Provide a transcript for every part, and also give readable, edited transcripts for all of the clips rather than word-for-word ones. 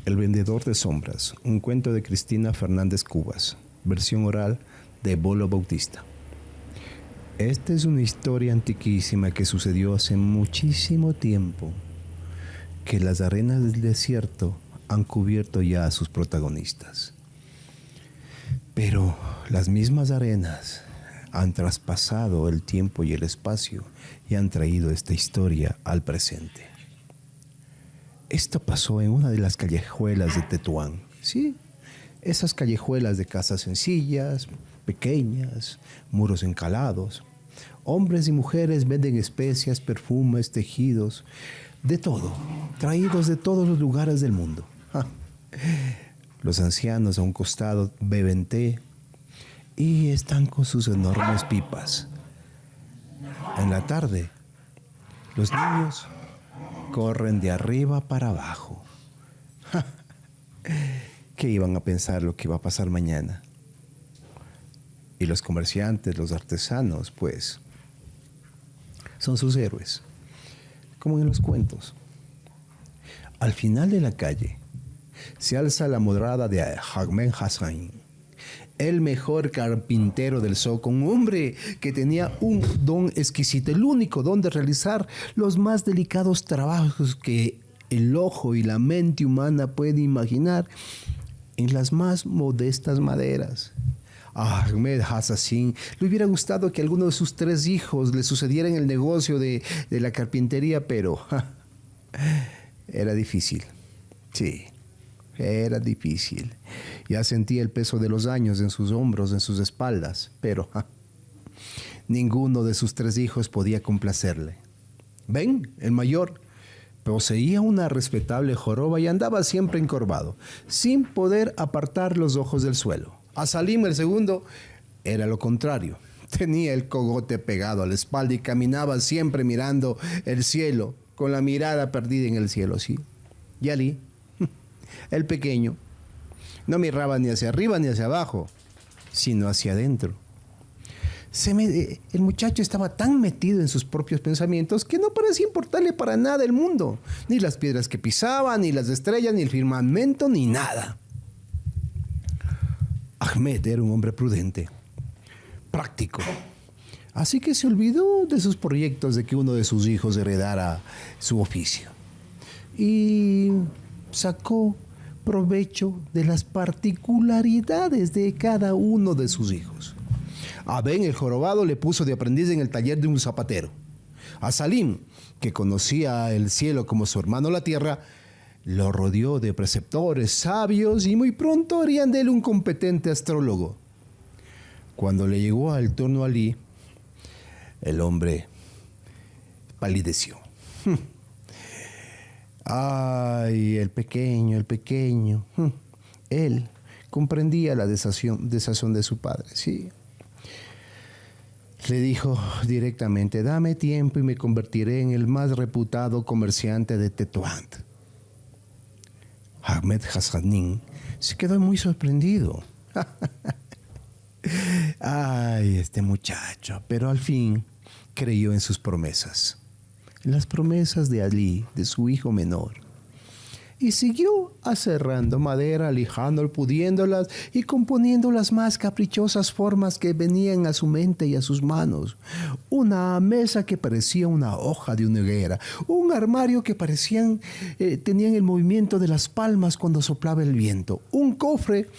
El vendedor de sombras, un cuento de Cristina Fernández Cubas, versión oral de Bolo Bautista. Esta es una historia antiquísima que sucedió hace muchísimo tiempo, que las arenas del desierto han cubierto ya a sus protagonistas. Pero las mismas arenas han traspasado el tiempo y el espacio y han traído esta historia al presente. Esto pasó en una de las callejuelas de Tetuán, ¿sí? Esas callejuelas de casas sencillas, pequeñas, muros encalados. Hombres y mujeres venden especias, perfumes, tejidos, de todo, traídos de todos los lugares del mundo. Los ancianos a un costado beben té y están con sus enormes pipas. En la tarde, los niños corren de arriba para abajo. ¿Qué iban a pensar lo que iba a pasar mañana? Y los comerciantes, los artesanos, pues, son sus héroes, como en los cuentos. Al final de la calle se alza la morada de Ahmed Hassan, el mejor carpintero del Zoco, un hombre que tenía un don exquisito, el único don de realizar los más delicados trabajos que el ojo y la mente humana puede imaginar en las más modestas maderas. A Ahmed Hassan le hubiera gustado que alguno de sus 3 hijos le sucediera en el negocio de la carpintería, pero era difícil. Sí. Era difícil. Ya sentía el peso de los años en sus hombros, en sus espaldas, pero ninguno de sus 3 hijos podía complacerle. Ben, el mayor, poseía una respetable joroba y andaba siempre encorvado, sin poder apartar los ojos del suelo. A Salim, el segundo, era lo contrario. Tenía el cogote pegado a la espalda y caminaba siempre mirando el cielo, con la mirada perdida en el cielo, ¿sí? Y Ali, el pequeño, no miraba ni hacia arriba ni hacia abajo, sino hacia adentro. El muchacho estaba tan metido en sus propios pensamientos que no parecía importarle para nada el mundo, ni las piedras que pisaba, ni las estrellas, ni el firmamento, ni nada. Ahmed era un hombre prudente, práctico, así que se olvidó de sus proyectos de que uno de sus hijos heredara su oficio y sacó provecho de las particularidades de cada uno de sus hijos. A Ben, el jorobado, le puso de aprendiz en el taller de un zapatero. A Salim, que conocía el cielo como su hermano la tierra, lo rodeó de preceptores sabios y muy pronto harían de él un competente astrólogo. Cuando le llegó al turno a Ali, el hombre palideció. Ay, el pequeño. Él comprendía la desazón de su padre, sí. Le dijo directamente: dame tiempo y me convertiré en el más reputado comerciante de Tetuán. Ahmed Hassanin se quedó muy sorprendido. Ay, este muchacho, pero al fin creyó en sus promesas. Las promesas de Ali, de su hijo menor, y siguió aserrando madera, lijando, pudiéndolas y componiendo las más caprichosas formas que venían a su mente y a sus manos. Una mesa que parecía una hoja de una higuera, un armario que tenían el movimiento de las palmas cuando soplaba el viento, un cofre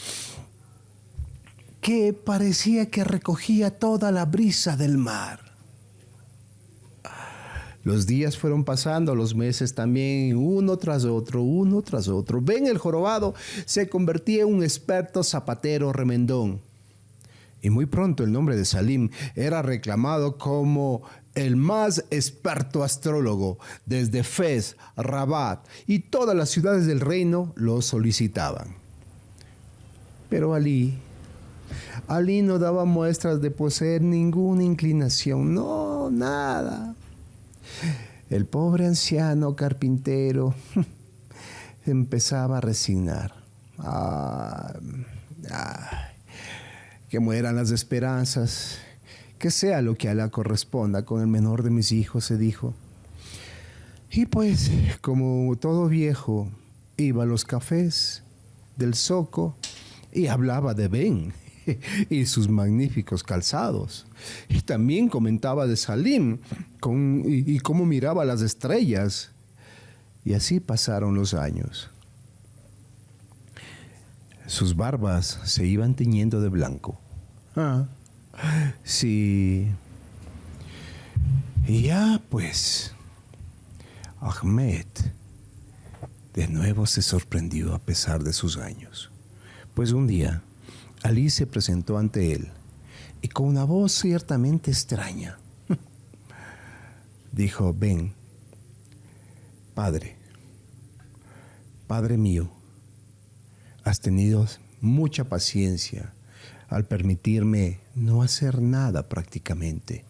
que parecía que recogía toda la brisa del mar. Los días fueron pasando, los meses también, uno tras otro. Ben, el jorobado, se convertía en un experto zapatero remendón. Y muy pronto el nombre de Salim era reclamado como el más experto astrólogo. Desde Fez, Rabat y todas las ciudades del reino lo solicitaban. Pero Ali no daba muestras de poseer ninguna inclinación, no, nada. El pobre anciano carpintero empezaba a resignar. Que mueran las esperanzas, que sea lo que Alá corresponda con el menor de mis hijos, se dijo. Y pues, como todo viejo, iba a los cafés del Zoco y hablaba de Ben y sus magníficos calzados. Y también comentaba de Salim y cómo miraba las estrellas. Y así pasaron los años. Sus barbas se iban tiñendo de blanco. Sí. Y ya pues, Ahmed de nuevo se sorprendió a pesar de sus años. Pues un día, Ali se presentó ante él y con una voz ciertamente extraña dijo: ven, padre mío, has tenido mucha paciencia al permitirme no hacer nada prácticamente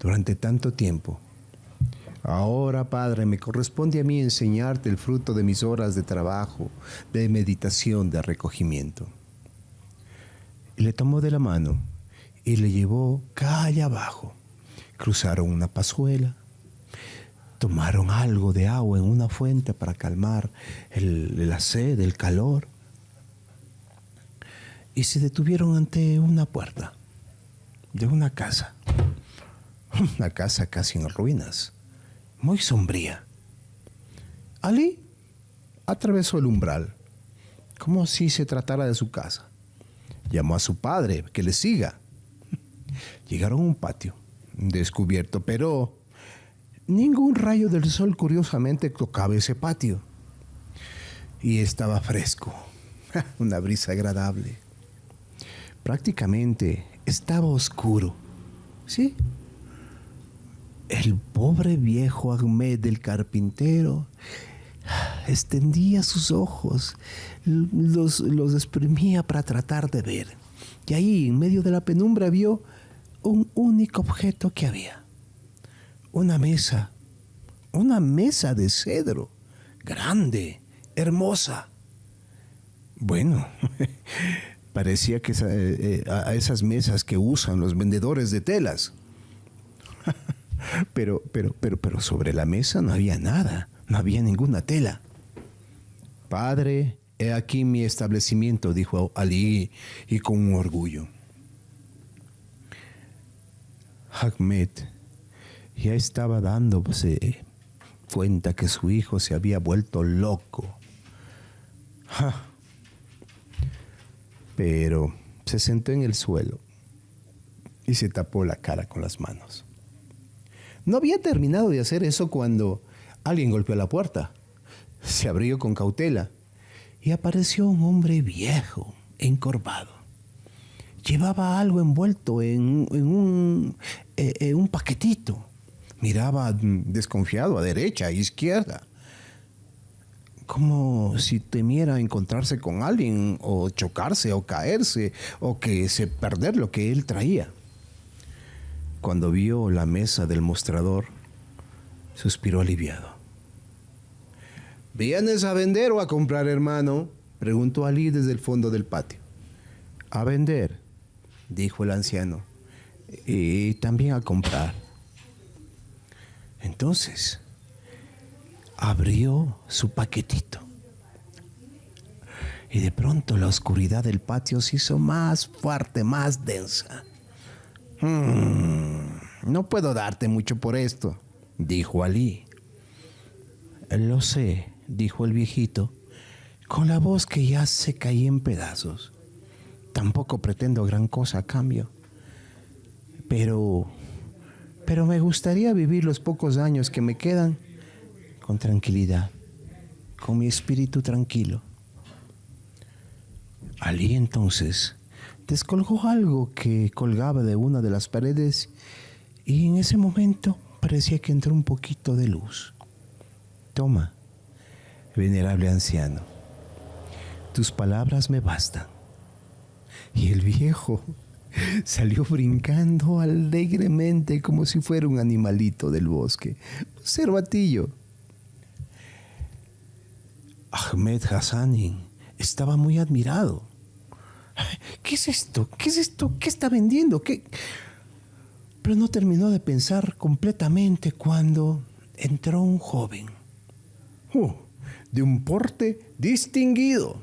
durante tanto tiempo. Ahora, padre, me corresponde a mí enseñarte el fruto de mis horas de trabajo, de meditación, de recogimiento. Y le tomó de la mano y le llevó calle abajo. Cruzaron una pazuela, tomaron algo de agua en una fuente para calmar la sed, el calor, y se detuvieron ante una puerta de una casa casi en ruinas, muy sombría. Ali atravesó el umbral, como si se tratara de su casa. Llamó a su padre que le siga. Llegaron a un patio descubierto, pero ningún rayo del sol curiosamente tocaba ese patio. Y estaba fresco, una brisa agradable. Prácticamente estaba oscuro, ¿sí? El pobre viejo Ahmed del carpintero extendía sus ojos, los exprimía para tratar de ver. Y ahí, en medio de la penumbra, vio un único objeto que había. Una mesa de cedro, grande, hermosa. Bueno, parecía que a esas mesas que usan los vendedores de telas. Pero sobre la mesa no había nada, no había ninguna tela. Padre, he aquí mi establecimiento, dijo Ali, y con un orgullo. Ahmed ya estaba dándose cuenta que su hijo se había vuelto loco. Pero se sentó en el suelo y se tapó la cara con las manos. No había terminado de hacer eso cuando alguien golpeó la puerta. Se abrió con cautela y apareció un hombre viejo, encorvado. Llevaba algo envuelto en un paquetito. Miraba desconfiado a derecha, a izquierda, como si temiera encontrarse con alguien o chocarse o caerse o perder lo que él traía. Cuando vio la mesa del mostrador, suspiró aliviado. ¿Vienes a vender o a comprar, hermano?, preguntó Ali desde el fondo del patio. A vender, dijo el anciano, y también a comprar. Entonces, abrió su paquetito. Y de pronto la oscuridad del patio se hizo más fuerte, más densa. No puedo darte mucho por esto, dijo Ali. Lo sé, dijo el viejito, con la voz que ya se caía en pedazos. Tampoco pretendo gran cosa a cambio. Pero me gustaría vivir los pocos años que me quedan con tranquilidad, con mi espíritu tranquilo. Ali entonces descolgó algo que colgaba de una de las paredes y en ese momento parecía que entró un poquito de luz. Toma, venerable anciano, tus palabras me bastan. Y el viejo salió brincando alegremente como si fuera un animalito del bosque, un cervatillo. Ahmed Hassani estaba muy admirado. ¿Qué es esto? ¿Qué es esto? ¿Qué está vendiendo? ¿Qué? Pero no terminó de pensar completamente cuando entró un joven. de un porte distinguido.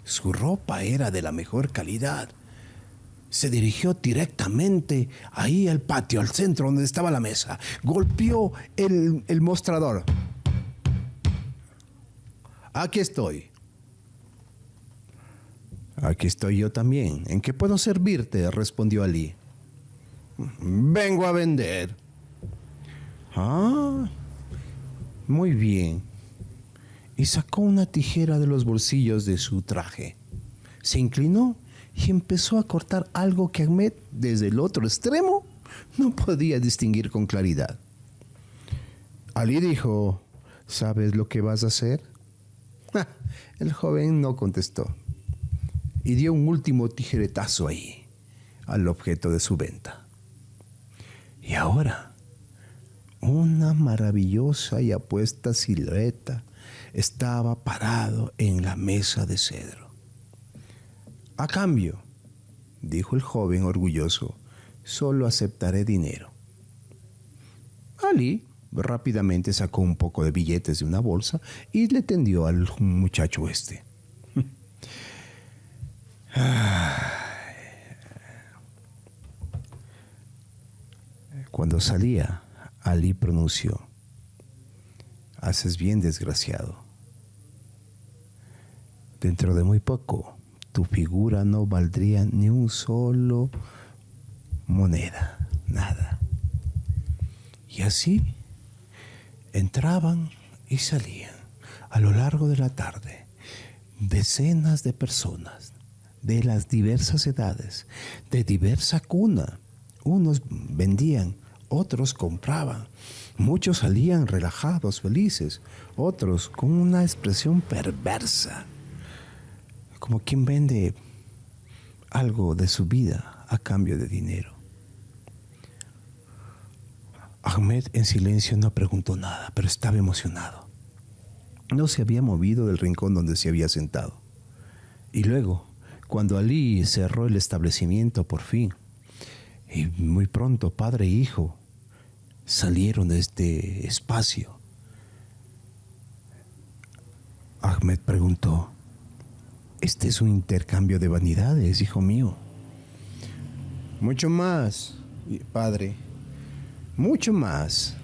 Su ropa era de la mejor calidad. Se dirigió directamente ahí al patio, al centro donde estaba la mesa. Golpeó el mostrador. Aquí estoy. Aquí estoy yo también. ¿En qué puedo servirte?, respondió Ali. Vengo a vender. Ah, muy bien. Y sacó una tijera de los bolsillos de su traje. Se inclinó y empezó a cortar algo que Ahmed, desde el otro extremo, no podía distinguir con claridad. Ali dijo: ¿sabes lo que vas a hacer? El joven no contestó y dio un último tijeretazo ahí, al objeto de su venta. Y ahora, una maravillosa y apuesta silueta estaba parado en la mesa de cedro. A cambio, dijo el joven orgulloso, solo aceptaré dinero. Ali rápidamente sacó un poco de billetes de una bolsa y le tendió al muchacho este. Cuando salía, Ali pronunció: haces bien, desgraciado. Dentro de muy poco, tu figura no valdría ni un solo moneda, nada. Y así entraban y salían a lo largo de la tarde decenas de personas de las diversas edades, de diversa cuna. Unos vendían, otros compraban. Muchos salían relajados, felices, otros con una expresión perversa, como quien vende algo de su vida a cambio de dinero. Ahmed en silencio no preguntó nada, pero estaba emocionado. No se había movido del rincón donde se había sentado. Y luego, cuando Ali cerró el establecimiento por fin, y muy pronto padre e hijo salieron de este espacio, Ahmed preguntó: ¿este es un intercambio de vanidades, hijo mío? Mucho más, padre, mucho más.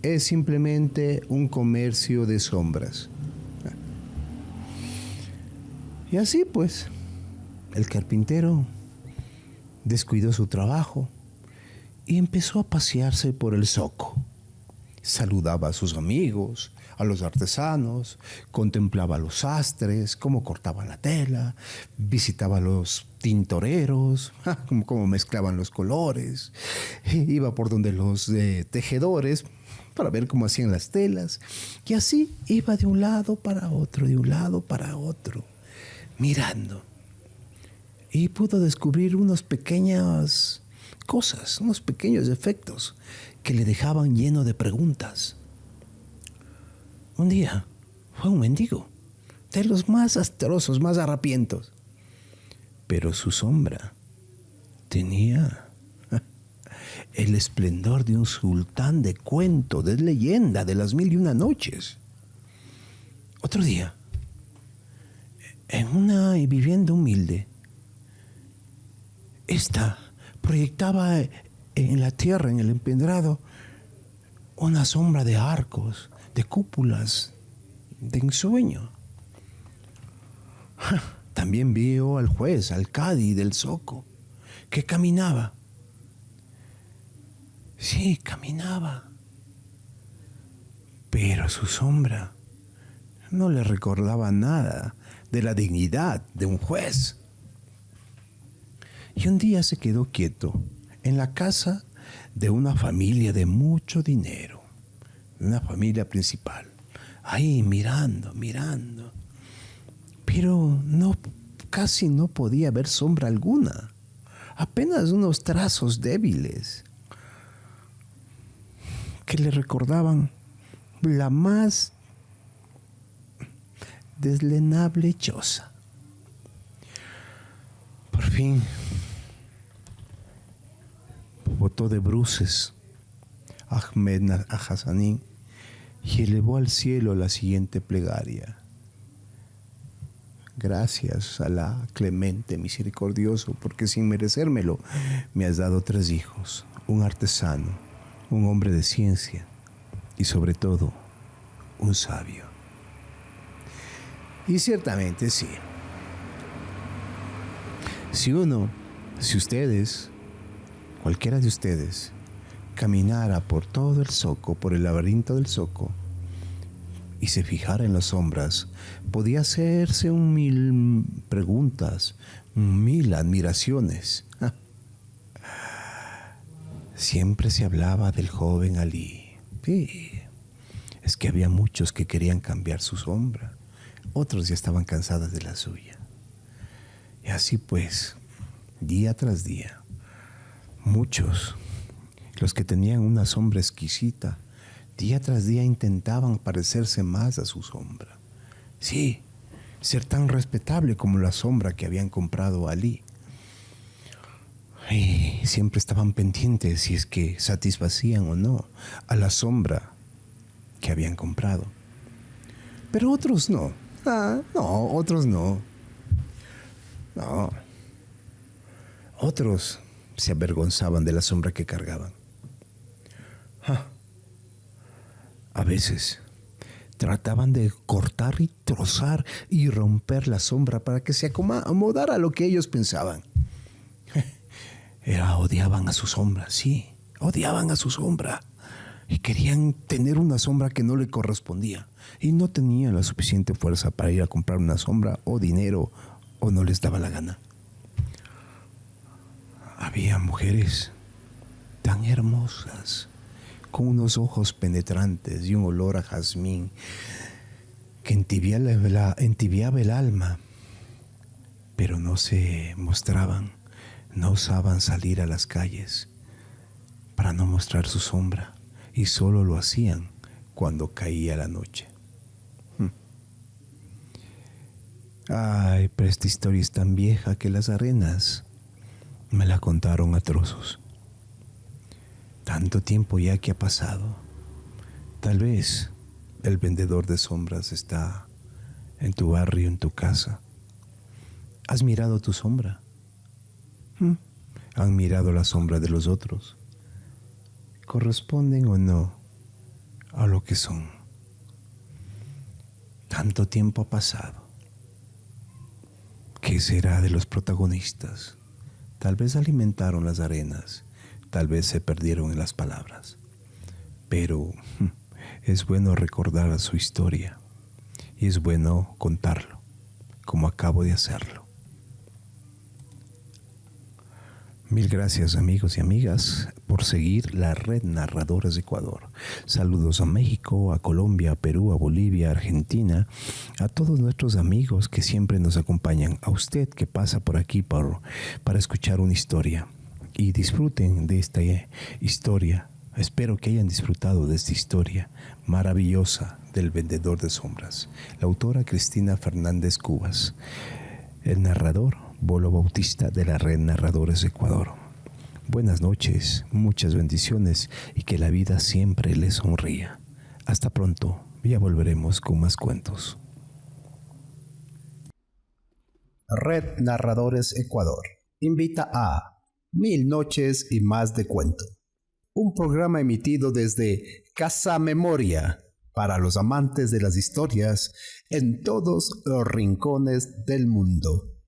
Es simplemente un comercio de sombras. Y así pues, el carpintero descuidó su trabajo y empezó a pasearse por el zoco. Saludaba a sus amigos, a los artesanos, contemplaba a los sastres, cómo cortaban la tela, visitaba a los tintoreros, cómo mezclaban los colores, iba por donde los tejedores para ver cómo hacían las telas, y así iba de un lado para otro, de un lado para otro, mirando. Y pudo descubrir unas pequeñas cosas, unos pequeños efectos que le dejaban lleno de preguntas. Un día fue un mendigo, de los más astrosos, más harapientos, pero su sombra tenía el esplendor de un sultán de cuento, de leyenda, de las 1001 noches. Otro día, en una vivienda humilde, esta proyectaba en la tierra, en el empedrado, una sombra de arcos, de cúpulas, de ensueño. También vio al juez, al cadi del zoco, que caminaba. Sí, caminaba. Pero su sombra no le recordaba nada de la dignidad de un juez. Y un día se quedó quieto en la casa de una familia de mucho dinero, una familia principal, ahí mirando, pero casi no podía ver sombra alguna, apenas unos trazos débiles que le recordaban la más deslenable choza. Por fin botó de bruces Ahmed Hassanin y elevó al cielo la siguiente plegaria. Gracias, Alá, clemente, misericordioso, porque sin merecérmelo me has dado 3 hijos, un artesano, un hombre de ciencia y sobre todo un sabio. Y ciertamente sí. Si ustedes, cualquiera de ustedes, caminara por todo el zoco, por el laberinto del zoco, y se fijara en las sombras, podía hacerse 1000 preguntas, 1000 admiraciones. Siempre se hablaba del joven Alí. Sí, es que había muchos que querían cambiar su sombra, otros ya estaban cansados de la suya. Y así pues, día tras día, muchos, los que tenían una sombra exquisita, día tras día intentaban parecerse más a su sombra. Sí, ser tan respetable como la sombra que habían comprado a Alí. Y siempre estaban pendientes si es que satisfacían o no a la sombra que habían comprado. Pero otros no. No, otros no. No. Otros se avergonzaban de la sombra que cargaban. A veces trataban de cortar y trozar y romper la sombra para que se acomodara a lo que ellos pensaban. Odiaban a su sombra, sí, odiaban a su sombra. Y querían tener una sombra que no le correspondía. Y no tenían la suficiente fuerza para ir a comprar una sombra o dinero, o no les daba la gana. Había mujeres tan hermosas, con unos ojos penetrantes y un olor a jazmín que entibiaba el alma, pero no se mostraban, no osaban salir a las calles para no mostrar su sombra, y solo lo hacían cuando caía la noche. Ay, pero esta historia es tan vieja que las arenas me la contaron a trozos. Tanto tiempo ya que ha pasado. Tal vez el vendedor de sombras está en tu barrio, en tu casa. ¿Has mirado tu sombra? ¿Han mirado la sombra de los otros? ¿Corresponden o no a lo que son? Tanto tiempo ha pasado. ¿Qué será de los protagonistas? Tal vez alimentaron las arenas, tal vez se perdieron en las palabras. Pero es bueno recordar su historia y es bueno contarlo, como acabo de hacerlo. Mil gracias, amigos y amigas, por seguir la Red Narradores de Ecuador. Saludos a México, a Colombia, a Perú, a Bolivia, a Argentina, a todos nuestros amigos que siempre nos acompañan, a usted que pasa por aquí para escuchar una historia. Y disfruten de esta historia. Espero que hayan disfrutado de esta historia maravillosa del vendedor de sombras. La autora Cristina Fernández Cubas. El narrador Bolo Bautista de la Red Narradores de Ecuador. Buenas noches, muchas bendiciones y que la vida siempre les sonría. Hasta pronto, ya volveremos con más cuentos. Red Narradores Ecuador invita a 1000 noches y más de cuento. Un programa emitido desde Casa Memoria para los amantes de las historias en todos los rincones del mundo.